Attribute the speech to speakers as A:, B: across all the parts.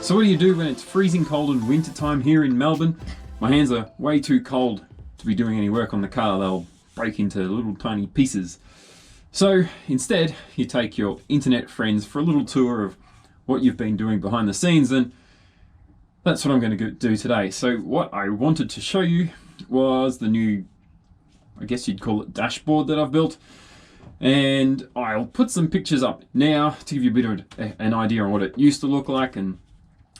A: So what do you do when it's freezing cold in winter time here in Melbourne? My hands are way too cold to be doing any work on the car. They'll break into little tiny pieces. So instead, you take your internet friends for a little tour of what you've been doing behind the scenes, and that's what I'm going to do today. So what I wanted to show you was the new, I guess you'd call it, dashboard that I've built. And I'll put some pictures up now to give you a bit of an idea on what it used to look like and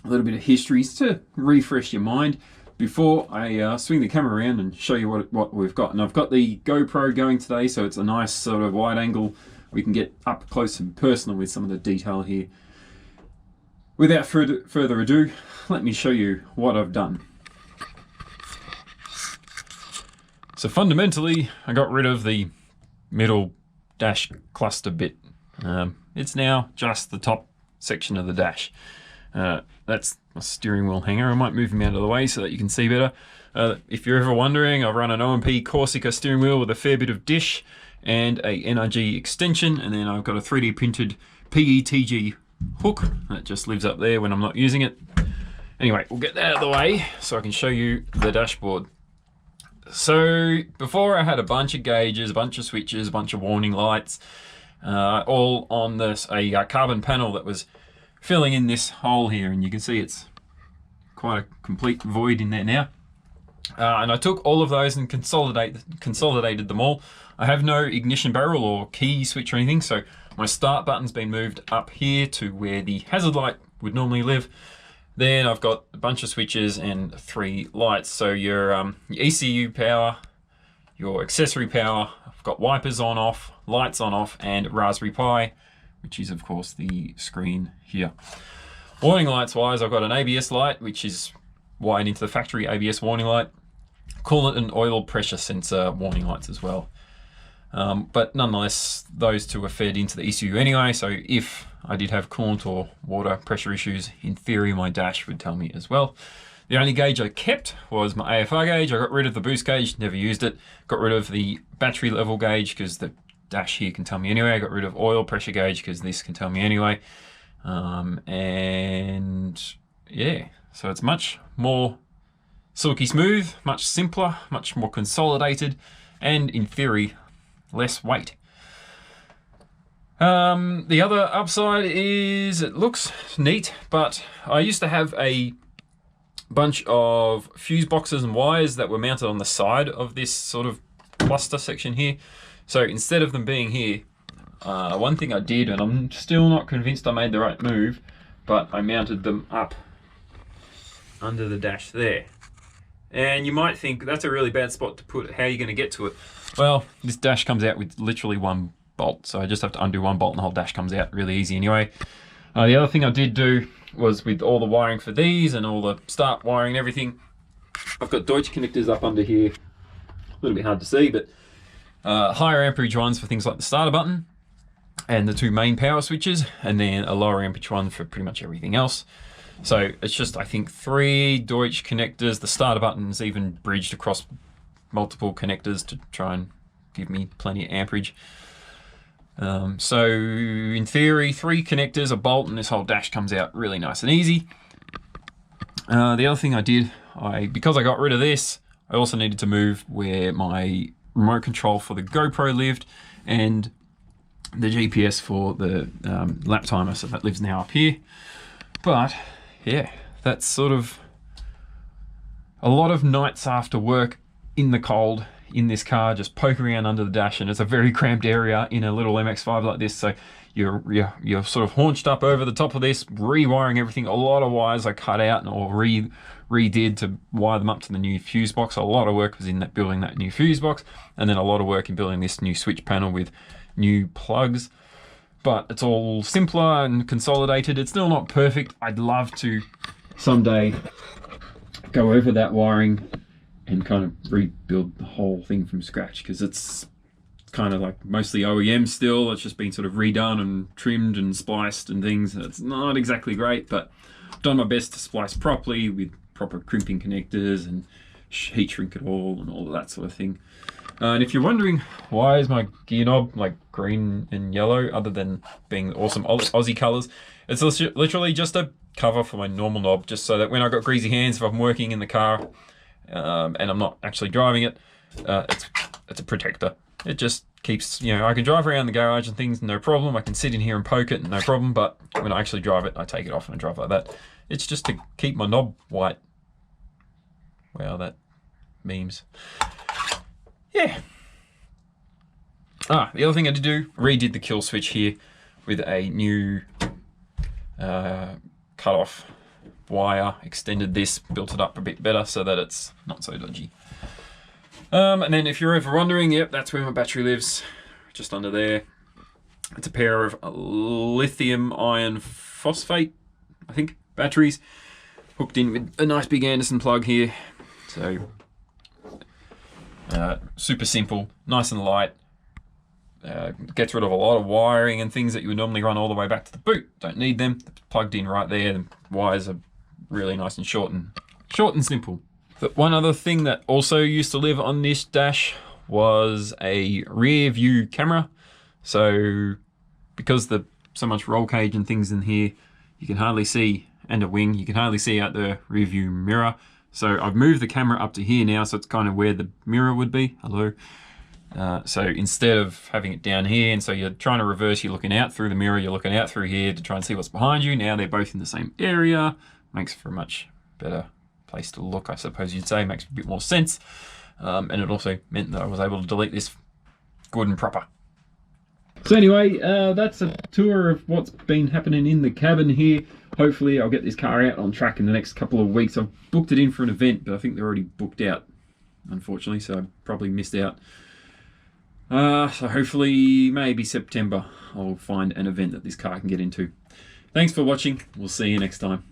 A: a little bit of history to refresh your mind before I swing the camera around and show you what we've got. And I've got the GoPro going today, so it's a nice sort of wide angle. We can get up close and personal with some of the detail here. Without further ado, let me show you what I've done. So fundamentally, I got rid of the middle dash cluster bit. It's now just the top section of the dash. That's a steering wheel hanger. I might move him out of the way so that you can see better. If you're ever wondering, I run an OMP Corsica steering wheel with a fair bit of dish and a NRG extension, and then I've got a 3D printed PETG hook that just lives up there when I'm not using it. Anyway, we'll get that out of the way so I can show you the dashboard. So before I had a bunch of gauges, a bunch of switches, a bunch of warning lights, all on this a carbon panel that was filling in this hole here, and you can see it's quite a complete void in there now. And I took all of those and consolidated them all. I have no ignition barrel or key switch or anything, so my start button's been moved up here to where the hazard light would normally live. Then I've got a bunch of switches and 3 lights. So your ECU power, your accessory power, I've got wipers on off, lights on off, and Raspberry Pi, which is of course the screen here. Warning lights wise, I've got an ABS light, which is wired into the factory ABS warning light. Coolant and oil pressure sensor warning lights as well. But nonetheless, those two are fed into the ECU anyway, so if I did have coolant or water pressure issues, in theory my dash would tell me as well. The only gauge I kept was my AFR gauge. I got rid of the boost gauge, never used it. Got rid of the battery level gauge because the dash here can tell me anyway. I got rid of oil pressure gauge because this can tell me anyway. And yeah, so it's much more silky smooth, much simpler, much more consolidated, and in theory, less weight. The other upside is it looks neat, but I used to have a bunch of fuse boxes and wires that were mounted on the side of this sort of cluster section here. So instead of them being here, one thing I did, and I'm still not convinced I made the right move, but I mounted them up under the dash there. And you might think that's a really bad spot to put it. How are you going to get to it? Well, this dash comes out with literally one bolt, so I just have to undo one bolt and the whole dash comes out really easy anyway. The other thing I did do was with all the wiring for these and all the start wiring and everything, I've got Deutsch connectors up under here. A little bit hard to see, but higher amperage ones for things like the starter button and the 2 main power switches, and then a lower amperage one for pretty much everything else. So it's just, I think, 3 Deutsch connectors. The starter button's even bridged across multiple connectors to try and give me plenty of amperage. So in theory, 3 connectors, a bolt, and this whole dash comes out really nice and easy. The other thing I did, because I got rid of this, I also needed to move where my remote control for the GoPro lived and the GPS for the lap timer, so that lives now up here. But yeah, that's sort of a lot of nights after work in the cold in this car, just poking around under the dash, and it's a very cramped area in a little MX-5 like this, so you're sort of haunched up over the top of this, rewiring everything. A lot of wires I cut out or redid to wire them up to the new fuse box. A lot of work was in that building that new fuse box, and then a lot of work in building this new switch panel with new plugs. But it's all simpler and consolidated. It's still not perfect. I'd love to someday go over that wiring and kind of rebuild the whole thing from scratch, because it's kind of like mostly OEM still. It's just been sort of redone and trimmed and spliced and things. It's not exactly great, but I've done my best to splice properly with proper crimping connectors and heat shrink it all and all of that sort of thing. And if you're wondering why is my gear knob like green and yellow, other than being awesome Aussie colors, it's literally just a cover for my normal knob, just so that when I've got greasy hands, if I'm working in the car and I'm not actually driving it, it's a protector. It just keeps, you know, I can drive around the garage and things, no problem. I can sit in here and poke it, no problem. But when I actually drive it, I take it off and I drive like that. It's just to keep my knob white. Wow, that memes. Yeah. The other thing I did do, redid the kill switch here with a new cut-off wire, extended this, built it up a bit better so that it's not so dodgy. And then if you're ever wondering, yep, that's where my battery lives, just under there. It's a pair of lithium iron phosphate, I think, batteries, hooked in with a nice big Anderson plug here. So, super simple, nice and light. Gets rid of a lot of wiring and things that you would normally run all the way back to the boot. Don't need them. It's plugged in right there. The wires are really nice and short and simple. But one other thing that also used to live on this dash was a rear view camera. So because there's so much roll cage and things in here, you can hardly see, and a wing, you can hardly see out the rear view mirror. So I've moved the camera up to here now, so it's kind of where the mirror would be. Hello. So instead of having it down here, and so you're trying to reverse, you're looking out through the mirror, you're looking out through here to try and see what's behind you. Now they're both in the same area. Makes for a much better place to look, I suppose you'd say. Makes a bit more sense. And it also meant that I was able to delete this good and proper. So anyway, that's a tour of what's been happening in the cabin here. Hopefully I'll get this car out on track in the next couple of weeks. I've booked it in for an event, but I think they're already booked out, unfortunately, so I probably missed out. So hopefully maybe September I'll find an event that this car can get into. Thanks for watching. We'll see you next time.